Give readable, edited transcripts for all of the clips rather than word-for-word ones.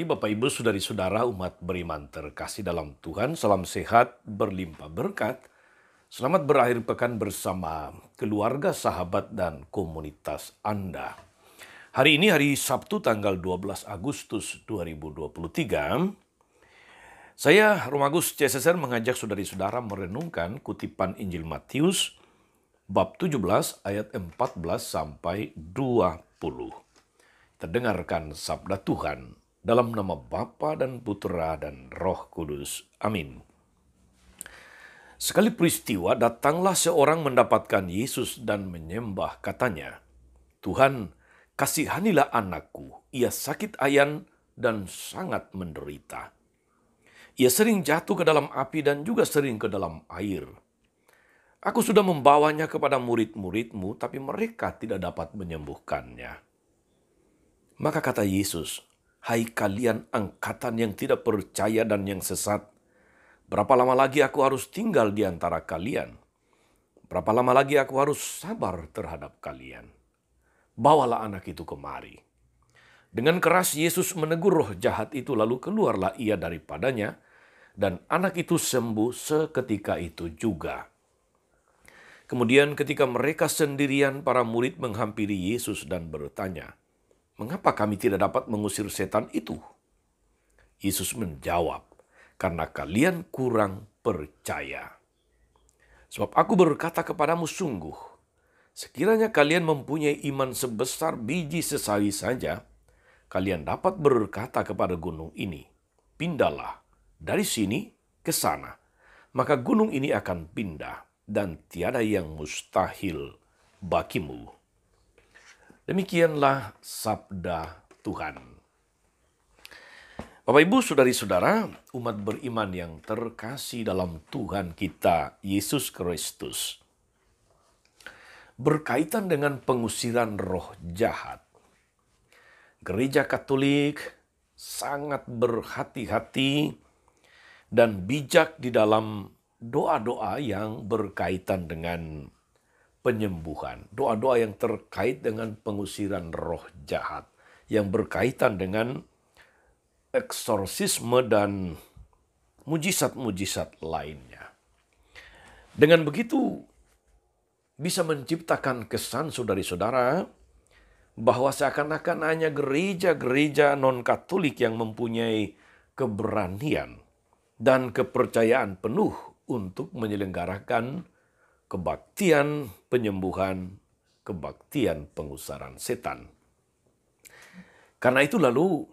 pagi Bapak Ibu Saudari-saudara umat beriman terkasih dalam Tuhan. Salam sehat berlimpah berkat. Selamat berakhir pekan bersama keluarga, sahabat, dan komunitas Anda. Hari ini hari Sabtu tanggal 12 Agustus 2023. Saya Romagus CSSR mengajak saudari-saudara merenungkan kutipan Injil Matius bab 17 ayat 14 sampai 20. Terdengarkan sabda Tuhan dalam nama Bapa dan Putera dan Roh Kudus. Amin. Sekali peristiwa datanglah seorang mendapatkan Yesus dan menyembah, katanya, "Tuhan, kasihanilah anakku, ia sakit ayan dan sangat menderita. Ia sering jatuh ke dalam api dan juga sering ke dalam air. Aku sudah membawanya kepada murid-muridmu, tapi mereka tidak dapat menyembuhkannya." Maka kata Yesus, "Hai kalian angkatan yang tidak percaya dan yang sesat, berapa lama lagi aku harus tinggal di antara kalian? Berapa lama lagi aku harus sabar terhadap kalian? Bawalah anak itu kemari." Dengan keras Yesus menegur roh jahat itu, lalu keluarlah ia daripadanya, dan anak itu sembuh seketika itu juga. Kemudian ketika mereka sendirian, para murid menghampiri Yesus dan bertanya, "Mengapa kami tidak dapat mengusir setan itu?" Yesus menjawab, "Karena kalian kurang percaya. Sebab aku berkata kepadamu, sungguh, sekiranya kalian mempunyai iman sebesar biji sesawi saja, kalian dapat berkata kepada gunung ini, 'Pindahlah dari sini ke sana,' maka gunung ini akan pindah, dan tiada yang mustahil bagimu." Demikianlah sabda Tuhan. Bapak Ibu Saudari-saudara, umat beriman yang terkasih dalam Tuhan kita Yesus Kristus. Berkaitan dengan pengusiran roh jahat, Gereja Katolik sangat berhati-hati dan bijak di dalam doa-doa yang berkaitan dengan penyembuhan, doa-doa yang terkait dengan pengusiran roh jahat, yang berkaitan dengan eksorsisme dan mujizat-mujizat lainnya. Dengan begitu bisa menciptakan kesan saudari-saudara bahwa seakan-akan hanya gereja-gereja non-Katolik yang mempunyai keberanian dan kepercayaan penuh untuk menyelenggarakan kebaktian penyembuhan, kebaktian pengusaran setan. Karena itu lalu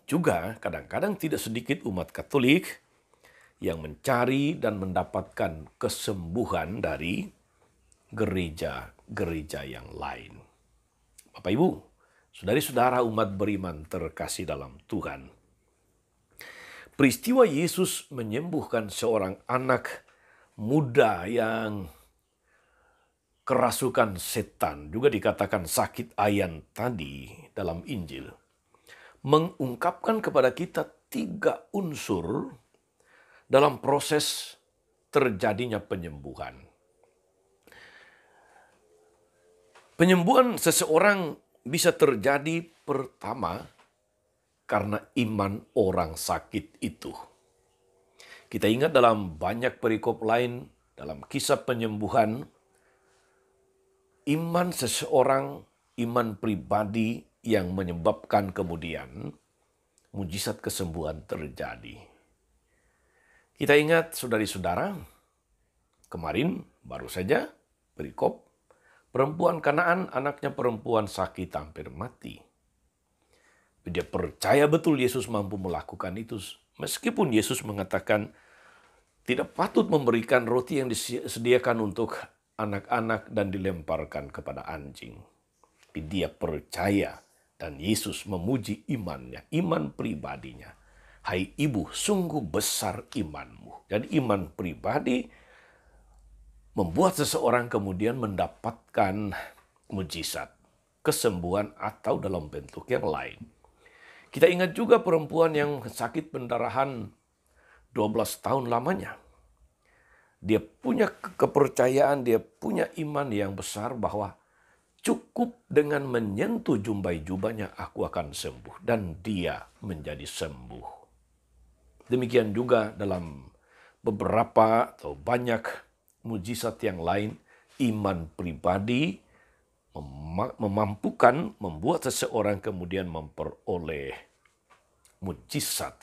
juga kadang-kadang tidak sedikit umat Katolik yang mencari dan mendapatkan kesembuhan dari gereja-gereja yang lain. Bapak Ibu, saudari-saudara umat beriman terkasih dalam Tuhan. Peristiwa Yesus menyembuhkan seorang anak muda yang kerasukan setan, juga dikatakan sakit ayan tadi dalam Injil, mengungkapkan kepada kita 3 unsur dalam proses terjadinya penyembuhan. Penyembuhan seseorang bisa terjadi pertama karena iman orang sakit itu. Kita ingat dalam banyak perikop lain, dalam kisah penyembuhan, iman seseorang, iman pribadi yang menyebabkan kemudian mujizat kesembuhan terjadi. Kita ingat saudari-saudara, kemarin baru saja perikop perempuan Kanaan, anaknya perempuan sakit hampir mati. Dia percaya betul Yesus mampu melakukan itu, meskipun Yesus mengatakan tidak patut memberikan roti yang disediakan untuk anak-anak dan dilemparkan kepada anjing. Tapi dia percaya dan Yesus memuji imannya, iman pribadinya. "Hai ibu, sungguh besar imanmu." Dan iman pribadi membuat seseorang kemudian mendapatkan mujizat, kesembuhan atau dalam bentuk yang lain. Kita ingat juga perempuan yang sakit pendarahan 12 tahun lamanya. Dia punya kepercayaan, dia punya iman yang besar bahwa cukup dengan menyentuh jumbai jubahnya aku akan sembuh. Dan dia menjadi sembuh. Demikian juga dalam beberapa atau banyak mujizat yang lain, iman pribadi memampukan membuat seseorang kemudian memperoleh mujizat.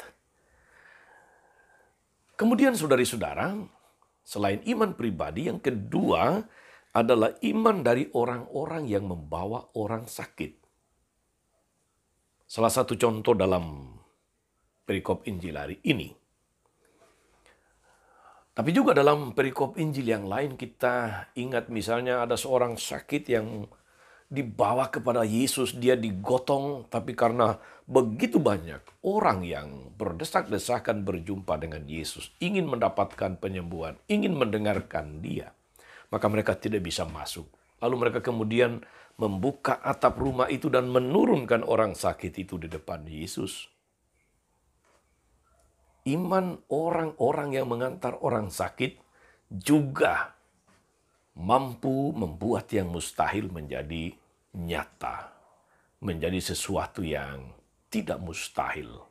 Kemudian saudari-saudara, selain iman pribadi, yang kedua adalah iman dari orang-orang yang membawa orang sakit. Salah satu contoh dalam perikop Injil hari ini. Tapi juga dalam perikop Injil yang lain kita ingat misalnya ada seorang sakit yang dibawa kepada Yesus, dia digotong, tapi karena begitu banyak orang yang berdesak-desakan berjumpa dengan Yesus, ingin mendapatkan penyembuhan, ingin mendengarkan dia, maka mereka tidak bisa masuk. Lalu mereka kemudian membuka atap rumah itu dan menurunkan orang sakit itu di depan Yesus. Iman orang-orang yang mengantar orang sakit juga mampu membuat yang mustahil menjadi nyata, menjadi sesuatu yang tidak mustahil.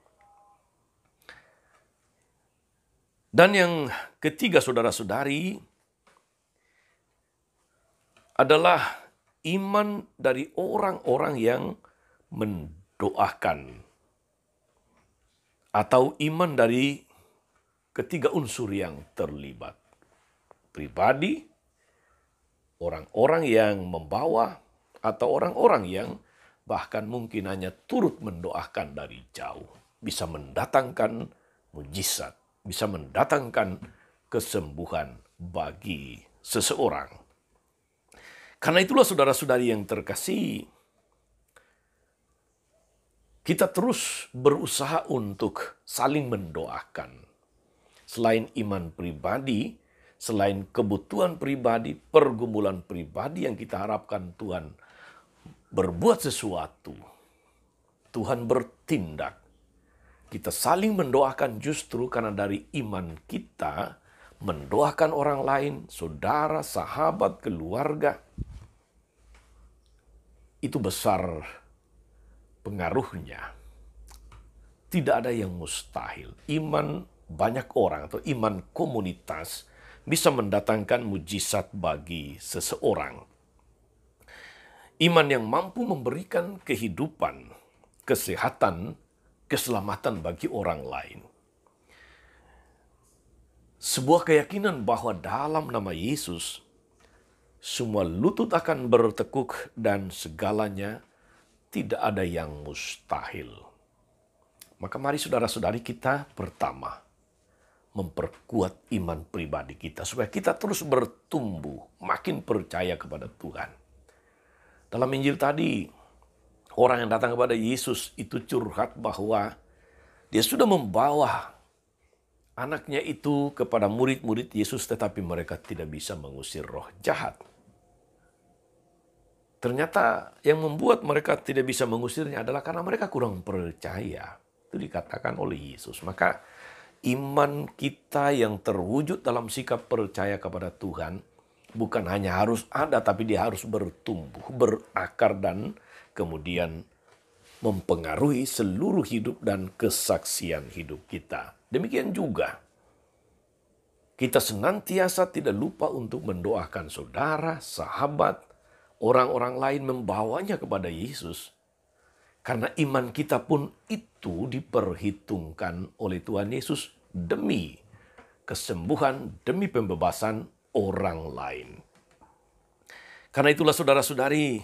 Dan yang ketiga, saudara-saudari, adalah iman dari orang-orang yang mendoakan, atau iman dari ketiga unsur yang terlibat. Pribadi, orang-orang yang membawa, atau orang-orang yang bahkan mungkin hanya turut mendoakan dari jauh. Bisa mendatangkan mujizat, bisa mendatangkan kesembuhan bagi seseorang. Karena itulah saudara-saudari yang terkasih, kita terus berusaha untuk saling mendoakan. Selain iman pribadi, selain kebutuhan pribadi, pergumulan pribadi yang kita harapkan Tuhan berbuat sesuatu, Tuhan bertindak. Kita saling mendoakan justru karena dari iman kita, mendoakan orang lain, saudara, sahabat, keluarga, itu besar pengaruhnya. Tidak ada yang mustahil. Iman banyak orang atau iman komunitas bisa mendatangkan mujizat bagi seseorang. Iman yang mampu memberikan kehidupan, kesehatan, keselamatan bagi orang lain. Sebuah keyakinan bahwa dalam nama Yesus, semua lutut akan bertekuk dan segalanya tidak ada yang mustahil. Maka mari saudara-saudari kita pertama memperkuat iman pribadi kita supaya kita terus bertumbuh, makin percaya kepada Tuhan. Dalam Injil tadi, orang yang datang kepada Yesus itu curhat bahwa dia sudah membawa anaknya itu kepada murid-murid Yesus, tetapi mereka tidak bisa mengusir roh jahat. Ternyata yang membuat mereka tidak bisa mengusirnya adalah karena mereka kurang percaya. Itu dikatakan oleh Yesus. Maka iman kita yang terwujud dalam sikap percaya kepada Tuhan bukan hanya harus ada, tapi dia harus bertumbuh, berakar, dan kemudian mempengaruhi seluruh hidup dan kesaksian hidup kita. Demikian juga kita senantiasa tidak lupa untuk mendoakan saudara, sahabat, orang-orang lain, membawanya kepada Yesus. Karena iman kita pun itu diperhitungkan oleh Tuhan Yesus demi kesembuhan, demi pembebasan orang lain. Karena itulah saudara-saudari,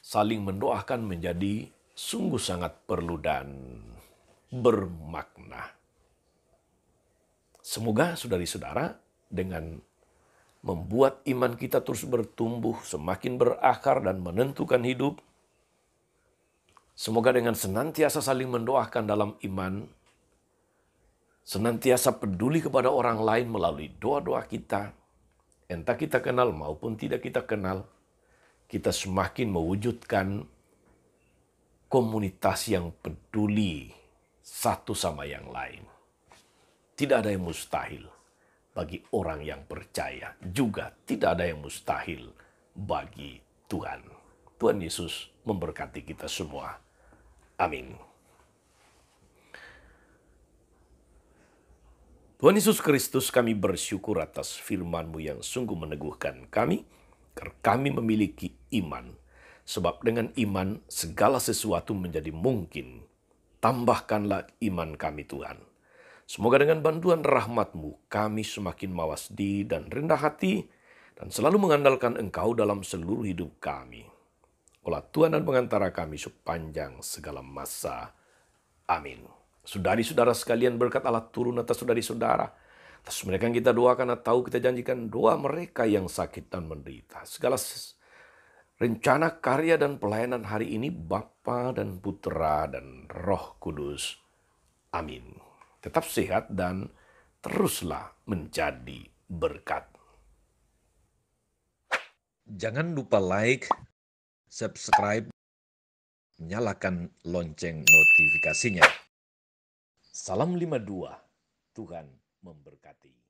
saling mendoakan menjadi sungguh sangat perlu dan bermakna. Semoga saudari-saudara dengan membuat iman kita terus bertumbuh, semakin berakar dan menentukan hidup. Semoga dengan senantiasa saling mendoakan dalam iman, senantiasa peduli kepada orang lain melalui doa-doa kita, entah kita kenal maupun tidak kita kenal, kita semakin mewujudkan komunitas yang peduli satu sama yang lain. Tidak ada yang mustahil bagi orang yang percaya. Juga tidak ada yang mustahil bagi Tuhan. Tuhan Yesus memberkati kita semua. Amin. Tuhan Yesus Kristus, kami bersyukur atas firman-Mu yang sungguh meneguhkan kami, karena kami memiliki iman. Sebab dengan iman segala sesuatu menjadi mungkin. Tambahkanlah iman kami Tuhan. Semoga dengan bantuan rahmat-Mu kami semakin mawas diri dan rendah hati, dan selalu mengandalkan Engkau dalam seluruh hidup kami. Olah Tuhan dan pengantara kami sepanjang segala masa. Amin. Saudari-saudara sekalian, berkat Allah turun atas saudari-saudara. Atas mereka yang kita doakan atau kita janjikan doa mereka yang sakit dan menderita. Segala rencana, karya, dan pelayanan hari ini Bapa dan Putra dan Roh Kudus. Amin. Tetap sehat dan teruslah menjadi berkat. Jangan lupa like, subscribe, nyalakan lonceng notifikasinya. Salam 52, Tuhan memberkati.